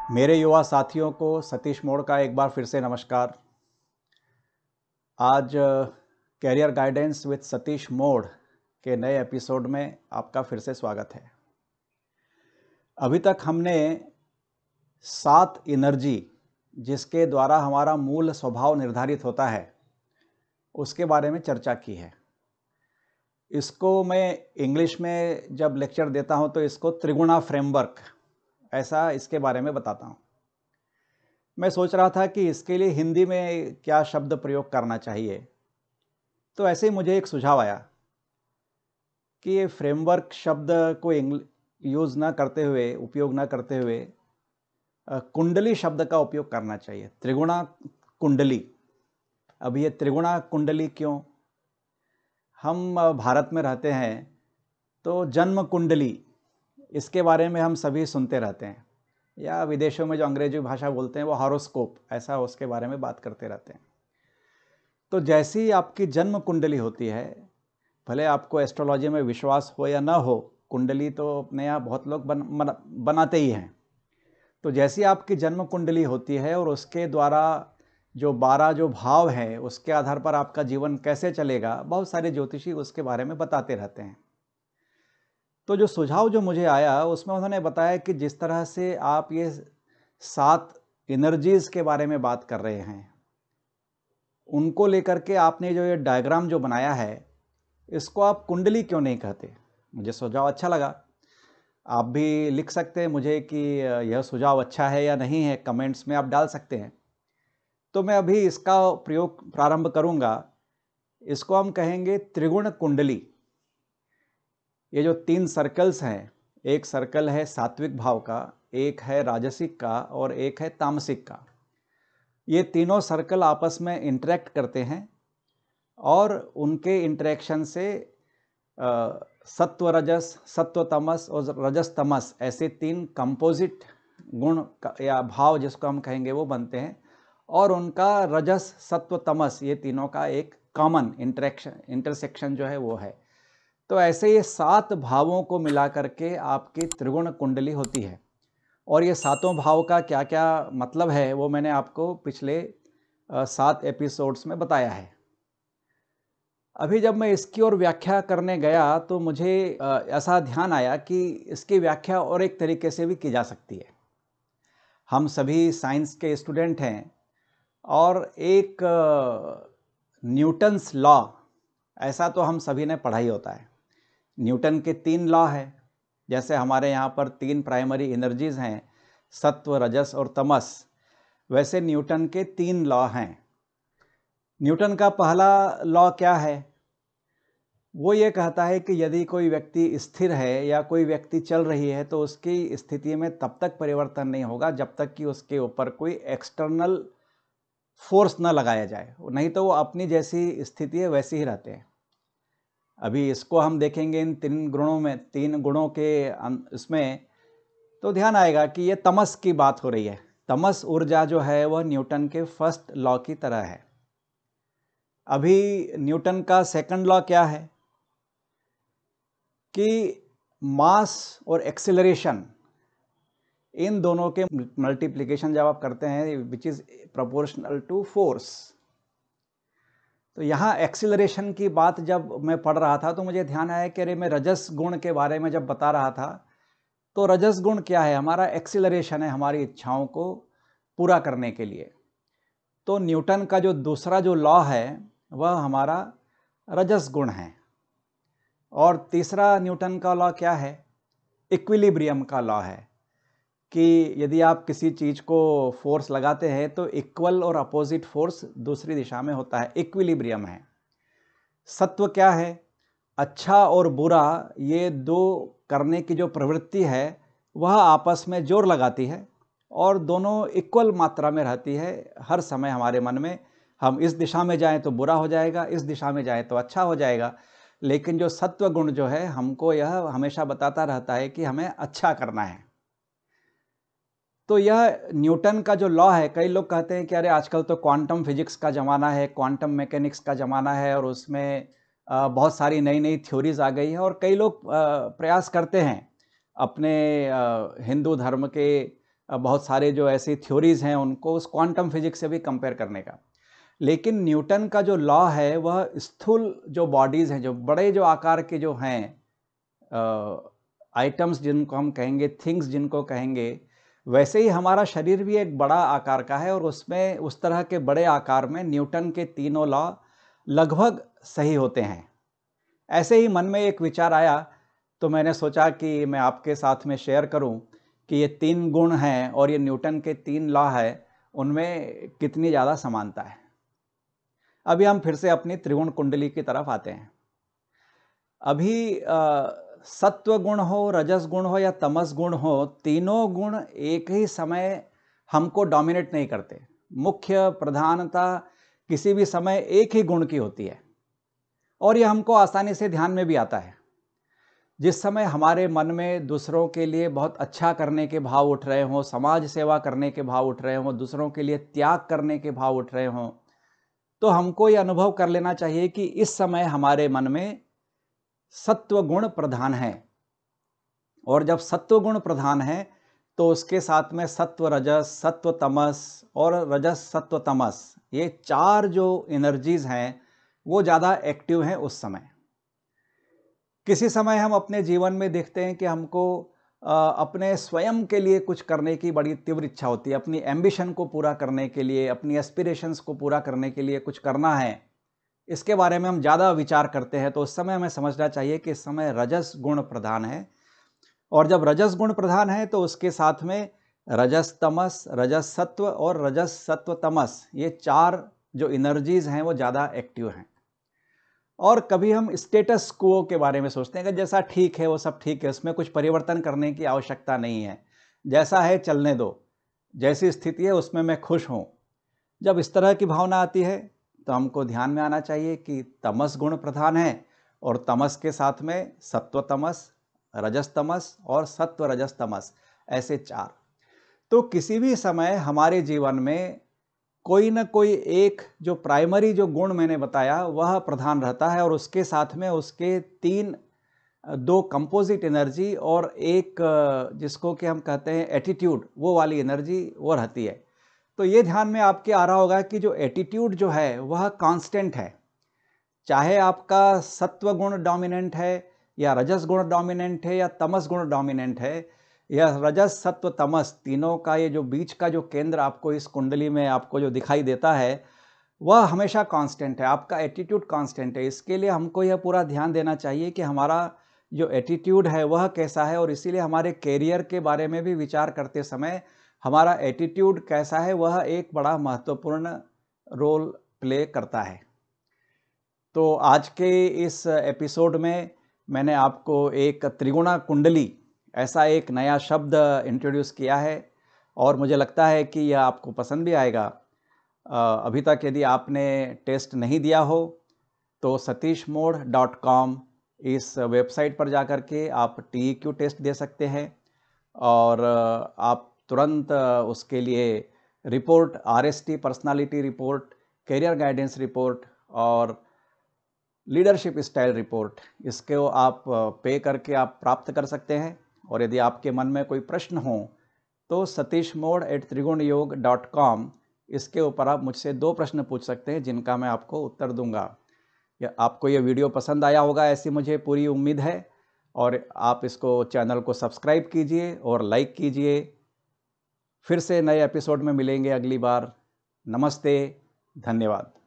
मेरे युवा साथियों को सतीश मोड़ का एक बार फिर से नमस्कार। आज कैरियर गाइडेंस विद सतीश मोड़ के नए एपिसोड में आपका फिर से स्वागत है। अभी तक हमने 7 एनर्जी जिसके द्वारा हमारा मूल स्वभाव निर्धारित होता है उसके बारे में चर्चा की है। इसको मैं इंग्लिश में जब लेक्चर देता हूं तो इसको त्रिगुणा फ्रेमवर्क ऐसा इसके बारे में बताता हूं। मैं सोच रहा था कि इसके लिए हिंदी में क्या शब्द प्रयोग करना चाहिए, तो ऐसे ही मुझे एक सुझाव आया कि ये फ्रेमवर्क शब्द को यूज़ ना करते हुए उपयोग ना करते हुए कुंडली शब्द का उपयोग करना चाहिए। त्रिगुणा कुंडली। अब ये त्रिगुणा कुंडली क्यों? हम भारत में रहते हैं तो जन्म कुंडली इसके बारे में हम सभी सुनते रहते हैं, या विदेशों में जो अंग्रेजी भाषा बोलते हैं वो हॉरोस्कोप, ऐसा उसके बारे में बात करते रहते हैं। तो जैसी आपकी जन्म कुंडली होती है, भले आपको एस्ट्रोलॉजी में विश्वास हो या ना हो, कुंडली तो अपने यहाँ बहुत लोग बनाते ही हैं। तो जैसी आपकी जन्म कुंडली होती है और उसके द्वारा जो 12 जो भाव हैं उसके आधार पर आपका जीवन कैसे चलेगा, बहुत सारे ज्योतिषी उसके बारे में बताते रहते हैं। तो जो सुझाव जो मुझे आया उसमें उन्होंने बताया कि जिस तरह से आप ये 7 एनर्जीज़ के बारे में बात कर रहे हैं, उनको लेकर के आपने जो ये डायग्राम जो बनाया है, इसको आप कुंडली क्यों नहीं कहते? मुझे सुझाव अच्छा लगा। आप भी लिख सकते हैं मुझे कि यह सुझाव अच्छा है या नहीं है, कमेंट्स में आप डाल सकते हैं। तो मैं अभी इसका प्रयोग प्रारंभ करूंगा। इसको हम कहेंगे त्रिगुण कुंडली। ये जो 3 सर्कल्स हैं, एक सर्कल है सात्विक भाव का, एक है राजसिक का और एक है तामसिक का। ये तीनों सर्कल आपस में इंटरेक्ट करते हैं और उनके इंटरेक्शन से सत्व रजस, सत्व तमस और रजस तमस ऐसे 3 कंपोजिट गुण या भाव जिसको हम कहेंगे वो बनते हैं, और उनका रजस सत्व तमस ये तीनों का एक कॉमन इंटरसेक्शन जो है वो है। तो ऐसे ये 7 भावों को मिला करके आपकी त्रिगुण कुंडली होती है। और ये 7 भाव का क्या क्या मतलब है वो मैंने आपको पिछले 7 एपिसोड्स में बताया है। अभी जब मैं इसकी ओर व्याख्या करने गया तो मुझे ऐसा ध्यान आया कि इसकी व्याख्या और एक तरीके से भी की जा सकती है। हम सभी साइंस के स्टूडेंट हैं और एक न्यूटन्स लॉ ऐसा तो हम सभी ने पढ़ा ही होता है। न्यूटन के 3 लॉ है। जैसे हमारे यहाँ पर 3 प्राइमरी एनर्जीज़ हैं, सत्व, रजस और तमस, वैसे न्यूटन के 3 लॉ हैं। न्यूटन का पहला लॉ क्या है? वो ये कहता है कि यदि कोई व्यक्ति स्थिर है या कोई व्यक्ति चल रही है तो उसकी स्थिति में तब तक परिवर्तन नहीं होगा जब तक कि उसके ऊपर कोई एक्सटर्नल फोर्स न लगाया जाए, नहीं तो वो अपनी जैसी स्थिति है वैसे ही रहते हैं। अभी इसको हम देखेंगे इन 3 गुणों के इसमें, तो ध्यान आएगा कि ये तमस की बात हो रही है। तमस ऊर्जा जो है वह न्यूटन के फर्स्ट लॉ की तरह है। अभी न्यूटन का सेकंड लॉ क्या है कि मास और एक्सेलरेशन, इन दोनों के मल्टीप्लिकेशन जब आप करते हैं which is proportional to force. तो यहाँ एक्सेलरेशन की बात जब मैं पढ़ रहा था तो मुझे ध्यान आया कि अरे मैं रजस गुण के बारे में जब बता रहा था, तो रजस गुण क्या है? हमारा एक्सेलरेशन है हमारी इच्छाओं को पूरा करने के लिए। तो न्यूटन का जो दूसरा जो लॉ है वह हमारा रजस गुण है। और तीसरा न्यूटन का लॉ क्या है? इक्विलिब्रियम का लॉ है कि यदि आप किसी चीज़ को फोर्स लगाते हैं तो इक्वल और अपोजिट फोर्स दूसरी दिशा में होता है, इक्विलिब्रियम है। सत्व क्या है? अच्छा और बुरा ये 2 करने की जो प्रवृत्ति है वह आपस में जोर लगाती है और दोनों इक्वल मात्रा में रहती है हर समय हमारे मन में। हम इस दिशा में जाएं तो बुरा हो जाएगा, इस दिशा में जाएं तो अच्छा हो जाएगा। लेकिन जो सत्व गुण जो है हमको यह हमेशा बताता रहता है कि हमें अच्छा करना है। तो यह न्यूटन का जो लॉ है, कई लोग कहते हैं कि अरे आजकल तो क्वांटम फिजिक्स का ज़माना है, क्वांटम मैकेनिक्स का ज़माना है और उसमें बहुत सारी नई नई थ्योरीज आ गई है, और कई लोग प्रयास करते हैं अपने हिंदू धर्म के बहुत सारे जो ऐसी थ्योरीज हैं उनको उस क्वांटम फिजिक्स से भी कंपेयर करने का। लेकिन न्यूटन का जो लॉ है वह स्थूल जो बॉडीज़ हैं, जो बड़े जो आकार के जो हैं आइटम्स जिनको हम कहेंगे, थिंग्स जिनको कहेंगे, वैसे ही हमारा शरीर भी एक बड़ा आकार का है और उसमें उस तरह के बड़े आकार में न्यूटन के तीनों लॉ लगभग सही होते हैं। ऐसे ही मन में एक विचार आया तो मैंने सोचा कि मैं आपके साथ में शेयर करूं कि ये 3 गुण हैं और ये न्यूटन के 3 लॉ है, उनमें कितनी ज़्यादा समानता है। अभी हम फिर से अपनी त्रिगुण कुंडली की तरफ आते हैं। अभी सत्व गुण हो, रजस गुण हो या तमस गुण हो, तीनों गुण एक ही समय हमको डोमिनेट नहीं करते। मुख्य प्रधानता किसी भी समय एक ही गुण की होती है और यह हमको आसानी से ध्यान में भी आता है। जिस समय हमारे मन में दूसरों के लिए बहुत अच्छा करने के भाव उठ रहे हों, समाज सेवा करने के भाव उठ रहे हों, दूसरों के लिए त्याग करने के भाव उठ रहे हों, तो हमको ये अनुभव कर लेना चाहिए कि इस समय हमारे मन में सत्व गुण प्रधान है। और जब सत्व गुण प्रधान है तो उसके साथ में सत्व रजस, सत्व तमस और रजस सत्व तमस, ये 4 जो एनर्जीज हैं वो ज़्यादा एक्टिव हैं उस समय। किसी समय हम अपने जीवन में देखते हैं कि हमको अपने स्वयं के लिए कुछ करने की बड़ी तीव्र इच्छा होती है, अपनी एम्बिशन को पूरा करने के लिए, अपनी एस्पिरेशंस को पूरा करने के लिए कुछ करना है, इसके बारे में हम ज़्यादा विचार करते हैं। तो उस समय हमें समझना चाहिए कि इस समय रजस गुण प्रधान है और जब रजस गुण प्रधान है तो उसके साथ में रजस तमस, रजस सत्व और रजस सत्व तमस, ये 4 जो एनर्जीज हैं वो ज़्यादा एक्टिव हैं। और कभी हम स्टेटस क्वो के बारे में सोचते हैं कि जैसा ठीक है वो सब ठीक है, उसमें कुछ परिवर्तन करने की आवश्यकता नहीं है, जैसा है चलने दो, जैसी स्थिति है उसमें मैं खुश हूँ। जब इस तरह की भावना आती है तो हमको ध्यान में आना चाहिए कि तमस गुण प्रधान है और तमस के साथ में सत्व तमस, रजस तमस और सत्व रजस तमस, ऐसे 4। तो किसी भी समय हमारे जीवन में कोई ना कोई एक जो प्राइमरी जो गुण मैंने बताया वह प्रधान रहता है और उसके साथ में उसके 2 कंपोजिट एनर्जी और एक जिसको कि हम कहते हैं एटीट्यूड, वो वाली एनर्जी वो रहती है। तो ये ध्यान में आपके आ रहा होगा कि जो एटीट्यूड जो है वह कांस्टेंट है, चाहे आपका सत्व गुण डोमिनेंट है या रजस गुण डोमिनेंट है या तमस गुण डोमिनेंट है, या रजस सत्व तमस तीनों का ये जो बीच का जो केंद्र आपको इस कुंडली में आपको जो दिखाई देता है वह हमेशा कांस्टेंट है, आपका एटीट्यूड कांस्टेंट है। इसके लिए हमको यह पूरा ध्यान देना चाहिए कि हमारा जो एटीट्यूड है वह कैसा है और इसीलिए हमारे कैरियर के बारे में भी विचार करते समय हमारा एटीट्यूड कैसा है वह एक बड़ा महत्वपूर्ण रोल प्ले करता है। तो आज के इस एपिसोड में मैंने आपको एक त्रिगुणा कुंडली ऐसा एक नया शब्द इंट्रोड्यूस किया है और मुझे लगता है कि यह आपको पसंद भी आएगा। अभी तक यदि आपने टेस्ट नहीं दिया हो तो satishmode.com इस वेबसाइट पर जाकर के आप TEQ टेस्ट दे सकते हैं और आप तुरंत उसके लिए report, RST personality report, career guidance report और लीडरशिप स्टाइल रिपोर्ट, इसको आप पे करके आप प्राप्त कर सकते हैं। और यदि आपके मन में कोई प्रश्न हो तो satishmode@trigunyog.com इसके ऊपर आप मुझसे 2 प्रश्न पूछ सकते हैं जिनका मैं आपको उत्तर दूंगा। आपको ये वीडियो पसंद आया होगा ऐसी मुझे पूरी उम्मीद है और आप इसको चैनल को सब्सक्राइब कीजिए और लाइक कीजिए। फिर से नए एपिसोड में मिलेंगे अगली बार। नमस्ते, धन्यवाद।